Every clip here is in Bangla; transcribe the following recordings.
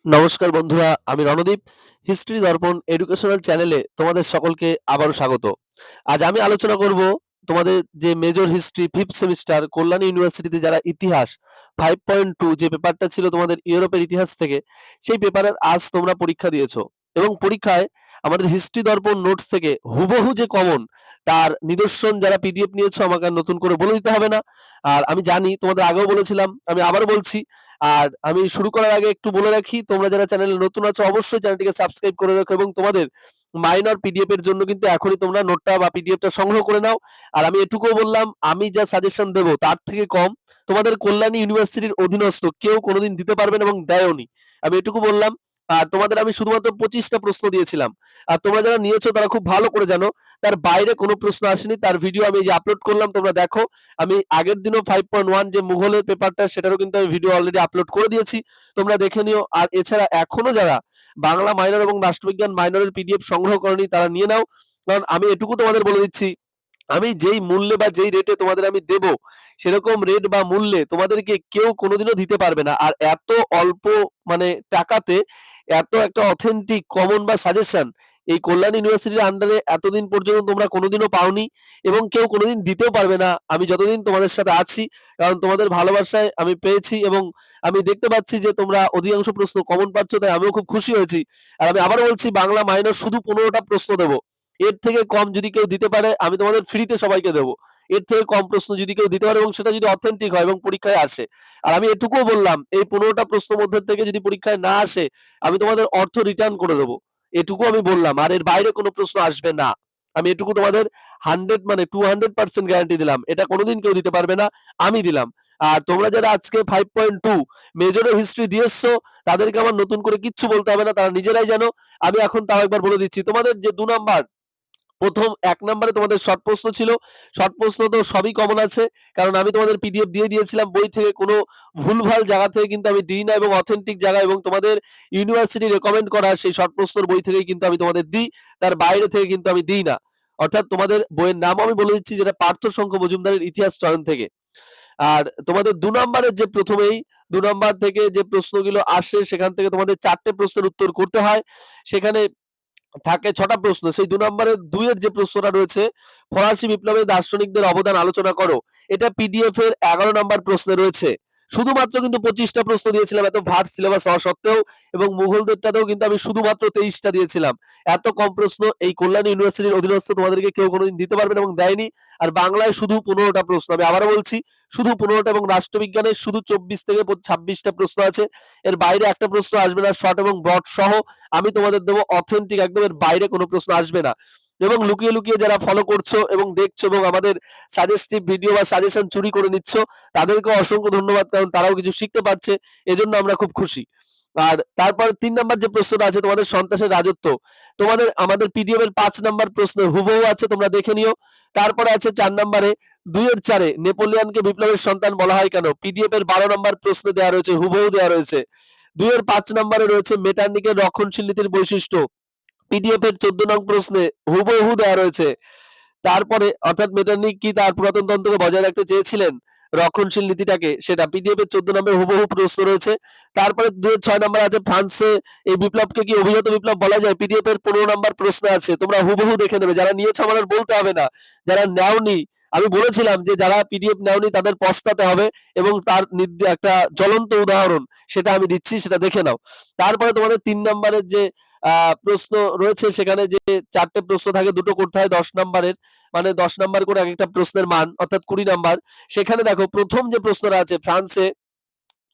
নমস্কার বন্ধুরা, আমি রণদীপ। হিস্ট্রি দর্পণ এডুকেশনাল চ্যানেলে তোমাদের সকলকে আবারও স্বাগত। আজ আমি আলোচনা করব তোমাদের যে major history 5th semester Kalyani ইউনিভার্সিটিতে যারা ইতিহাস 5.2 যে পেপারটা ছিল তোমাদের ইউরোপের ইতিহাস থেকে, সেই পেপারের আজ তোমরা পরীক্ষা দিয়েছো এবং পরীক্ষায় আমাদের হিস্ট্রি দর্পণ নোটস থেকে হুবহু যে কমন তার নিদর্শন যারা পিডিএফ নিয়েছো আমাকে আর নতুন করে বলে দিতে হবে না। আর আমি জানি তোমাদের আগেও বলেছিলাম, আমি আবারও বলছি। আর আমি শুরু করার আগে একটু বলে রাখি, তোমরা যারা চ্যানেলে নতুন আছো অবশ্যই চ্যানেলটিকে সাবস্ক্রাইব করে রাখো এবং তোমাদের মাইনর পিডিএফ এর জন্য কিন্তু এখনই তোমরা নোটটা বা পিডিএফটা সংগ্রহ করে নাও। আর আমি এটুকুও বললাম, আমি যা সাজেশন দেবো তার থেকে কম তোমাদের কল্যাণী ইউনিভার্সিটির অধীনস্থ কেউ কোনোদিন দিতে পারবেন এবং দেয়ওনি। আমি এটুকু বললাম। আর তোমাদের আমি শুধুমাত্র 25টা প্রশ্ন দিয়েছিলাম, আর তোমরা যারা নিয়েছো তারা খুব ভালো করে জানো তার বাইরে কোনো প্রশ্ন আসেনি। তার ভিডিও আমি যে আপলোড করলাম তোমরা দেখো। আমি আগের দিনও 5.1 যে মুঘলের পেপারটা সেটারও কিন্তু আমি ভিডিও অলরেডি আপলোড করে দিয়েছি, তোমরা দেখে নিও। আর এছাড়া এখনো যারা বাংলা মাইনর এবং রাষ্ট্রবিজ্ঞান মাইনরের পিডিএফ সংগ্রহ করনি তারা নিয়ে নাও। কারণ আমি এটুকু তোমাদের বলে দিচ্ছি, আমি যেই মূল্যে বা যেই রেটে তোমাদের আমি দেব সেরকম রেট বা মূল্যে তোমাদেরকে কেউ কোনোদিনও দিতে পারবে না। আর এত অল্প মানে টাকাতে এত একটা অথেন্টিক কমন বা সাজেশন এই কল্যাণ ইউনিভার্সিটির আন্ডারে এতদিন পর্যন্ত তোমরা কোনোদিনও পাওনি এবং কেউ কোনোদিন দিতেও পারবে না আমি যতদিন তোমাদের সাথে আছি। কারণ তোমাদের ভালোবাসায় আমি পেয়েছি এবং আমি দেখতে পাচ্ছি যে তোমরা অধিকাংশ প্রশ্ন কমন পাচ্ছ, তাই আমিও খুব খুশি হয়েছি। আর আমি আবারও বলছি, বাংলা মাইনর শুধু 15টা প্রশ্ন দেবো। এর থেকে কম যদি কেউ দিতে পারে আমি তোমাদের ফ্রিতে সবাইকে দেবো। এর থেকে কম প্রশ্ন যদি কেউ দিতে পারে এবং সেটা যদি অথেন্টিক হয় এবং পরীক্ষায় আসে। আর আমি এটুকুও বললাম, এই 15টা প্রশ্ন মধ্যে থেকে যদি পরীক্ষায় না আসে আমি তোমাদের অর্থ রিটার্ন করে দেবো। এটুকু আমি বললাম, আর এর বাইরে কোনো প্রশ্ন আসবে না। আমি এটুকু তোমাদের 100 মানে 200% গ্যারান্টি দিলাম, এটা কোনোদিন কেউ দিতে পারবে না, আমি দিলাম। আর তোমরা যারা আজকে 5.2 মেজরে হিস্ট্রি দিয়ে এসছো তাদেরকে আমার নতুন করে কিচ্ছু বলতে হবে না, তারা নিজেরাই জানো। আমি এখন তাও একবার বলে দিচ্ছি, তোমাদের যে 2 নাম্বার প্রথম 1 নম্বরে তোমাদের শর্ট প্রশ্ন ছিল। শর্ট প্রশ্ন তো সবই কমন আছে, কারণ আমি তোমাদের পিডিএফ দিয়ে দিয়েছিলাম বই থেকে, কোনো ভুলভাল জায়গা থেকে কিন্তু আমি দিই না এবং অথেন্টিক জায়গা এবং তোমাদের ইউনিভার্সিটি রেকমেন্ড করা সেই শর্ট প্রশ্নের বই থেকেই কিন্তু আমি তোমাদের দিই, তার বাইরে থেকে কিন্তু আমি দিই না। অর্থাৎ তোমাদের বইয়ের নাম আমি বলে দিচ্ছি, যেটা পার্থ শঙ্কু মজুমদারের ইতিহাস চয়ন থেকে। আর তোমাদের 2 নম্বরের যে প্রথমেই 2 নম্বর থেকে যে প্রশ্নগুলো আসে সেখান থেকে তোমাদের 4টে প্রশ্নের উত্তর করতে হয়। সেখানে থাকে 6টা প্রশ্ন। সেই 2 নম্বরের 2 এর যে প্রশ্নটা রয়েছে, ফরাসি বিপ্লবে দার্শনিকদের অবদান আলোচনা করো, এটা পিডিএফ এর 11 নম্বর প্রশ্নে রয়েছে। শুধুমাত্র কিন্তু 25টা প্রশ্ন দিয়েছিলাম এত ভাট সিলেবাস হওয়া সত্ত্বেও, এবং মুঘলদেরটাতেও কিন্তু আমি শুধুমাত্র 23টা দিয়েছিলাম। এত কম প্রশ্ন এই কল্যাণী ইউনিভার্সিটির অধীনস্থ তোমাদেরকে কেউ কোনোদিন দিতে পারবে না এবং দেয়নি। আর বাংলায় শুধু 15টা প্রশ্ন, আমি আবারও বলছি শুধু 15টা, এবং রাষ্ট্রবিজ্ঞানে শুধু 24 থেকে 26টা প্রশ্ন আছে। এর বাইরে একটা প্রশ্ন আসবে না, শর্ট এবং ব্রড সহ আমি তোমাদের দেবো অথেন্টিক একদম, এর বাইরে কোনো প্রশ্ন আসবে না। এবং লুকিয়ে লুকিয়ে যারা ফলো করছো এবং দেখছো এবং আমাদের সাজেস্টিভ ভিডিও বা সাজেশন চুরি করে নিচ্ছ তাদেরকে অসংখ্য ধন্যবাদ, কারণ তারাও কিছু শিখতে পারছে, এজন্য আমরা খুব খুশি। আর তারপর 3 নাম্বার যে প্রশ্নটা আছে তোমাদের সন্ত্রাসের রাজত্ব, তোমাদের আমাদের পিডিএফ এর 5 নাম্বার প্রশ্ন হুবহু আছে, তোমরা দেখে নিও। তারপরে আছে 4 নম্বরে 2 এর 4-এ নেপোলিয়নকে বিপ্লবের সন্তান বলা হয় কেন, পিডিএফ এর 12 নম্বর প্রশ্ন দেওয়া রয়েছে, হুবহু দেওয়া রয়েছে। 2 এর 5 নম্বরে রয়েছে মেটার্নিকের রক্ষণশীল নীতির বৈশিষ্ট্য, পিডিএফ এর 14 নং প্রশ্নে হুবহু দেওয়া রয়েছে। তারপরে অর্থাৎ মেটার্নিক কি তার পুরাতন তন্ত্রকে বজায় রাখতে চেয়েছিলেন, রক্ষণশীল নীতিটাকে, সেটা পিডিএফ এর 14 নম্বরে হুবহু প্রশ্ন রয়েছে। তারপরে 2 এর 6 নম্বর আছে ফ্রান্সে এই বিপ্লবকে কি অভিজাত বিপ্লব বলা যায়, পিডিএফ এর 15 নম্বর প্রশ্ন আছে, তোমরা হুবহু দেখে নেবে। যারা নিয়েছো আমার আর বলতে হবে না, যারা নেওনি আমি বলেছিলাম যে যারা পিডিএফ নেওনি তাদের পস্তাতে হবে, এবং তার একটা জ্বলন্ত উদাহরণ সেটা আমি দিচ্ছি, সেটা দেখে নাও। তারপরে তোমাদের 3 নম্বরের যে প্রশ্ন রয়েছে, সেখানে যে 4টে প্রশ্ন থাকে, দুটো করতে হয় 10 নম্বরের, মানে 10 নম্বর করে এক একটা প্রশ্নের মান, অর্থাৎ 20 নাম্বার। সেখানে দেখো প্রথম যে প্রশ্নটা আছে, ফ্রান্সে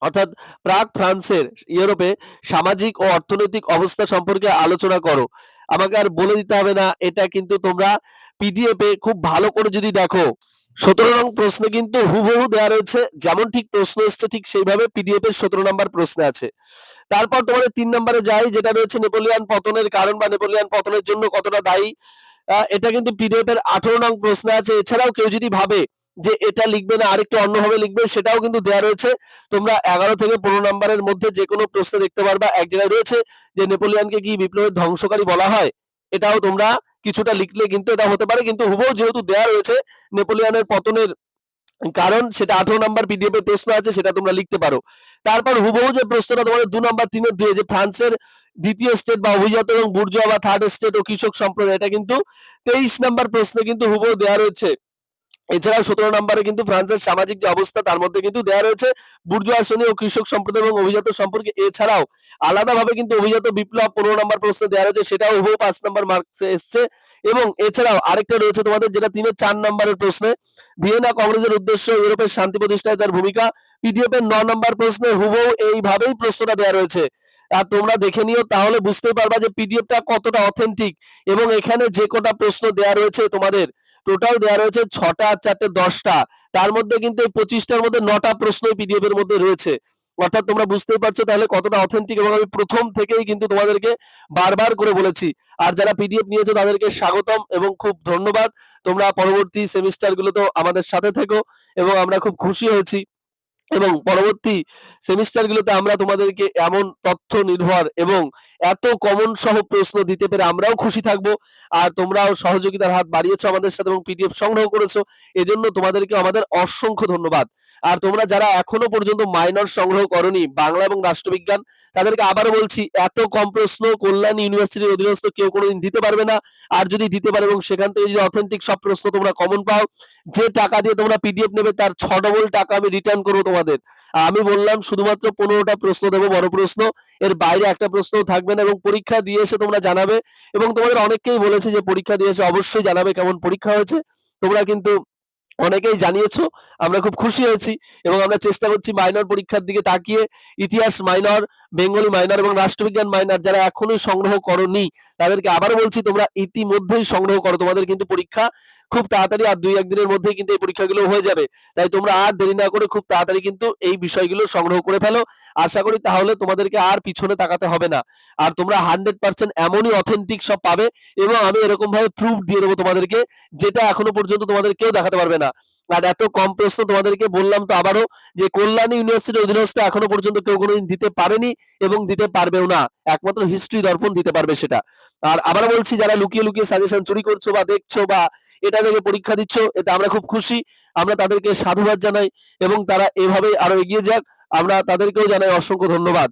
অর্থাৎ প্রাক ফ্রান্সের ইউরোপে সামাজিক ও অর্থনৈতিক অবস্থা সম্পর্কে আলোচনা করো। আমাকে আর বলে দিতে হবে না, এটা কিন্তু তোমরা পিডিএফ এ খুব ভালো করে যদি দেখো 17 নং প্রশ্নে কিন্তু হুবহু দেওয়া রয়েছে, যেমন ঠিক প্রশ্ন এসছে ঠিক সেইভাবে পিডিএফ এর 17 নম্বর প্রশ্নে আছে। তারপর তোমাদের 3 নম্বরে যাই, যেটা রয়েছে নেপোলিয়ন পতনের কারণ বা নেপোলিয়ন পতনের জন্য কতটা দায়ী, এটা কিন্তু পিডিএফ এর 18 নং প্রশ্নে আছে। এছাড়াও কেউ যদি ভাবে যে এটা লিখবে না আরেকটু অন্যভাবে লিখবে, সেটাও কিন্তু দেওয়া রয়েছে। তোমরা 11 থেকে 15 নম্বরের মধ্যে যে কোনো প্রশ্ন দেখতে পারবা। এক জায়গায় রয়েছে যে নেপোলিয়নকে কি বিপ্লবের ধ্বংসকারী বলা হয়, এটাও তোমরা কিছুটা লিখলে কিন্তু এটা হতে পারে, কিন্তু হুবহু যেহেতু দেওয়া রয়েছে নেপোলিয়নের পতনের কারণ, সেটা 18 নাম্বার পিডিএফ এর প্রশ্ন আছে, সেটা তোমরা লিখতে পারো। তারপর হুবহু যে প্রশ্নটা তোমাদের 2 নাম্বার 3 এর 2 যে ফ্রান্সের দ্বিতীয় স্টেট বা অভিজাত এবং বুর্জোয়া বা থার্ড স্টেট ও কৃষক সম্প্রদায়, এটা কিন্তু 23 নাম্বার প্রশ্নে কিন্তু হুবহু দেওয়া রয়েছে। এছাড়াও 17 নম্বরে কিন্তু ফ্রান্সের সামাজিক যে অবস্থা তার মধ্যে কিন্তু দেওয়া রয়েছে বুর্জোয়া শ্রেণী ও কৃষক সম্প্রদায় এবং অভিজাত সম্পর্কে। এছাড়াও আলাদাভাবে কিন্তু অভিজাত বিপ্লব 15 নম্বর প্রশ্নে দেওয়া রয়েছে, সেটাও হুবহু 5 নম্বর মার্কসে এসছে। এবং এছাড়াও আরেকটা রয়েছে তোমাদের, যেটা 3 এর 4 নম্বরের প্রশ্নে, ভিয়েনা কংগ্রেসের উদ্দেশ্য ইউরোপের শান্তি প্রতিষ্ঠায় তার ভূমিকা। পিডিএফ এর 9 নম্বর প্রশ্নে হুবহু এইভাবেই প্রশ্নটা দেওয়া রয়েছে। আর তোমরা দেখে নিও, তাহলে বুঝতেই পারবা যে পিডিএফটা কতটা অথেন্টিক। এবং এখানে যে কটা প্রশ্ন দেওয়া রয়েছে তোমাদের, টোটাল দেওয়া রয়েছে 6টা আর 4টে 10টা, তার মধ্যে কিন্তু এই 25টার মধ্যে 9টা প্রশ্ন পিডিএফ এর মধ্যে রয়েছে। অর্থাৎ তোমরা বুঝতেই পারছো তাহলে কতটা অথেন্টিক। এবং আমি প্রথম থেকেই কিন্তু তোমাদেরকে বারবার করে বলেছি, আর যারা পিডিএফ নিয়েছো তাদেরকে স্বাগতম এবং খুব ধন্যবাদ। তোমরা পরবর্তী সেমিস্টারগুলোতেও আমাদের সাথে থেকো এবং আমরা খুব খুশি হয়েছি। এবং পরবর্তী সেমিস্টারগুলোতে আমরা তোমাদেরকে এমন তথ্য নির্ভর এবং এত কমন সহ প্রশ্ন দিতে পেরে আমরাও খুশি থাকব। আর তোমরাও সহযোগিতার হাত বাড়িয়েছো আমাদের সাথে এবং পিডিএফ সংগ্রহ করেছো, এজন্য তোমাদেরকে আমাদের অসংখ্য ধন্যবাদ। আর তোমরা যারা এখনো পর্যন্ত মাইনর সংগ্রহ করনি বাংলা এবং রাষ্ট্রবিজ্ঞান, তাদেরকে আবারও বলছি, এত কম প্রশ্ন কল্যাণী ইউনিভার্সিটির অধীনস্থ কেউ কোনোদিন দিতে পারবে না। আর যদি দিতে পারে এবং সেখান থেকে যদি অথেন্টিক সব প্রশ্ন তোমরা কমন পাও, যে টাকা দিয়ে তোমরা পিডিএফ নেবে তার 6 ডবল টাকা আমি রিটার্ন করবো তোমাদের। আমি বললাম শুধুমাত্র 15টা প্রশ্ন দেবো, বড় প্রশ্ন, এর বাইরে একটা প্রশ্নও থাকবে না। এবং পরীক্ষা দিয়ে এসে তোমরা জানাবে, এবং তোমাদের অনেককেই বলেছে যে পরীক্ষা দিয়ে এসে অবশ্যই জানাবে কেমন পরীক্ষা হয়েছে। তোমরা কিন্তু অনেকেই জানিয়েছো, আমরা খুব খুশি হয়েছি। এবং আমরা চেষ্টা করছি মাইনর পরীক্ষার দিকে তাকিয়ে ইতিহাস মাইনর, বেঙ্গলি মাইনর এবং রাষ্ট্রবিজ্ঞান মাইনর যারা এখনোই সংগ্রহ করোনি, তাদেরকে আবারও বলছি তোমরা ইতিমধ্যেই সংগ্রহ করো। তোমাদের কিন্তু পরীক্ষা খুব তাড়াতাড়ি, আর 2-1 দিনের মধ্যেই কিন্তু এই পরীক্ষাগুলো হয়ে যাবে। তাই তোমরা আর দেরি না করে খুব তাড়াতাড়ি কিন্তু এই বিষয়গুলো সংগ্রহ করে ফেলো। আশা করি তাহলে তোমাদেরকে আর পিছনে তাকাতে হবে না। আর তোমরা 100% এমনই অথেন্টিক সব পাবে, এবং আমি এরকম ভাবে প্রুফ দিয়ে দেবো তোমাদেরকে, যেটা এখনো পর্যন্ত তোমাদের কেউ দেখাতে পারবে না। আর এত কম প্রশ্ন তোমাদেরকে বললাম তো আবারও, যে কল্যাণী ইউনিভার্সিটির অধীনস্থ এখনো পর্যন্ত কেউ কোনোদিন দিতে পারেনি এবং দিতে পারবেও না, একমাত্র হিস্ট্রি দর্পণ দিতে পারবে সেটা। আর আবার বলছি, যারা লুকিয়ে লুকিয়ে সাজেশন চুরি করছো বা দেখছো বা এটা থেকে পরীক্ষা দিচ্ছ, এতে আমরা খুব খুশি। আমরা তাদেরকে সাধুবাদ জানাই এবং তারা এভাবেই আরো এগিয়ে যাক, আমরা তাদেরকেও জানাই অসংখ্য ধন্যবাদ।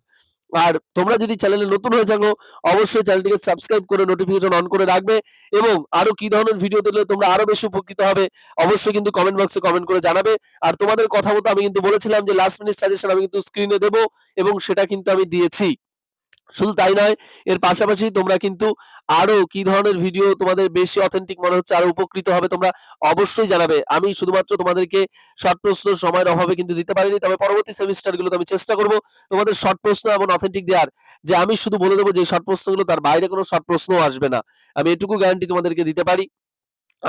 আর তোমরা যদি চ্যানেলে নতুন হয়ে থাকো, অবশ্যই চ্যানেলটিকে সাবস্ক্রাইব করে নোটিফিকেশন অন করে রাখবে। এবং আরো কি ধরনের ভিডিও দিলে তোমরা আরো বেশি উপকৃত হবে, অবশ্যই কিন্তু কমেন্ট বক্সে কমেন্ট করে জানাবে। আর তোমাদের কথা মতো আমি কিন্তু বলেছিলাম যে লাস্ট মিনিট সাজেশন আমি কিন্তু স্ক্রিনে দেবো, এবং সেটা কিন্তু আমি দিয়েছি। শুধু তাই নয়, এর পাশাপাশি তোমরা কিন্তু আরো কি ধরনের ভিডিও তোমাদের বেশি অথেন্টিক মনে হচ্ছে, আরো উপকৃত হবে, তোমরা অবশ্যই জানাবে। আমি শুধুমাত্র তোমাদেরকে শর্ট প্রশ্ন সময়ের অভাবে কিন্তু দিতে পারিনি, তবে পরবর্তী সেমিস্টারগুলোতে আমি চেষ্টা করব তোমাদের শর্ট প্রশ্ন এমন অথেন্টিক দেওয়ার, যে আমি শুধু বলে দেবো যে শর্ট প্রশ্নগুলো, তার বাইরে কোনো শর্ট প্রশ্নও আসবে না। আমি এটুকু গ্যারান্টি তোমাদেরকে দিতে পারি।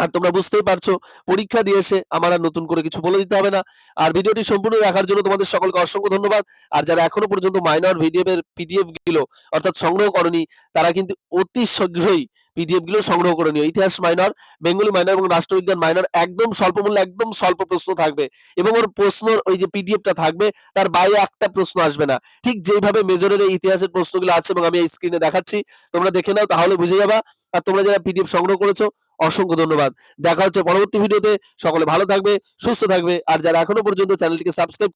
আর তোমরা বুঝতেই পারছো, পরীক্ষা দিয়ে এসে আমার আর নতুন করে কিছু বলে দিতে হবে না। আর ভিডিওটি সম্পূর্ণ দেখার জন্য তোমাদের সকলকে অসংখ্য ধন্যবাদ। আর যারা এখনো পর্যন্ত মাইনর পিডিএফ গুলো অর্থাৎ সংগ্রহ করনি, তারা কিন্তু অতি শীঘ্রই পিডিএফ গুলো সংগ্রহ করে নিও। ইতিহাস মাইনর, বেঙ্গলি মাইনর এবং রাষ্ট্রবিজ্ঞান মাইনর একদম স্বল্প মূল্যে, একদম স্বল্প প্রশ্ন থাকবে, এবং ওর প্রশ্নর ওই যে পিডিএফটা থাকবে তার বাইরে একটা প্রশ্ন আসবে না। ঠিক যেইভাবে মেজরের এই ইতিহাসের প্রশ্নগুলো আছে এবং আমি এই স্ক্রিনে দেখাচ্ছি, তোমরা দেখে নাও, তাহলে বুঝে যাবা। আর তোমরা যারা পিডিএফ সংগ্রহ করেছো, অসংখ্য ধন্যবাদ। দেখা হচ্ছে পরবর্তী ভিডিওতে। সকলে ভালো থাকবে, সুস্থ থাকবে। আর যারা এখনো পর্যন্ত চ্যানেলটিকে সাবস্ক্রাইব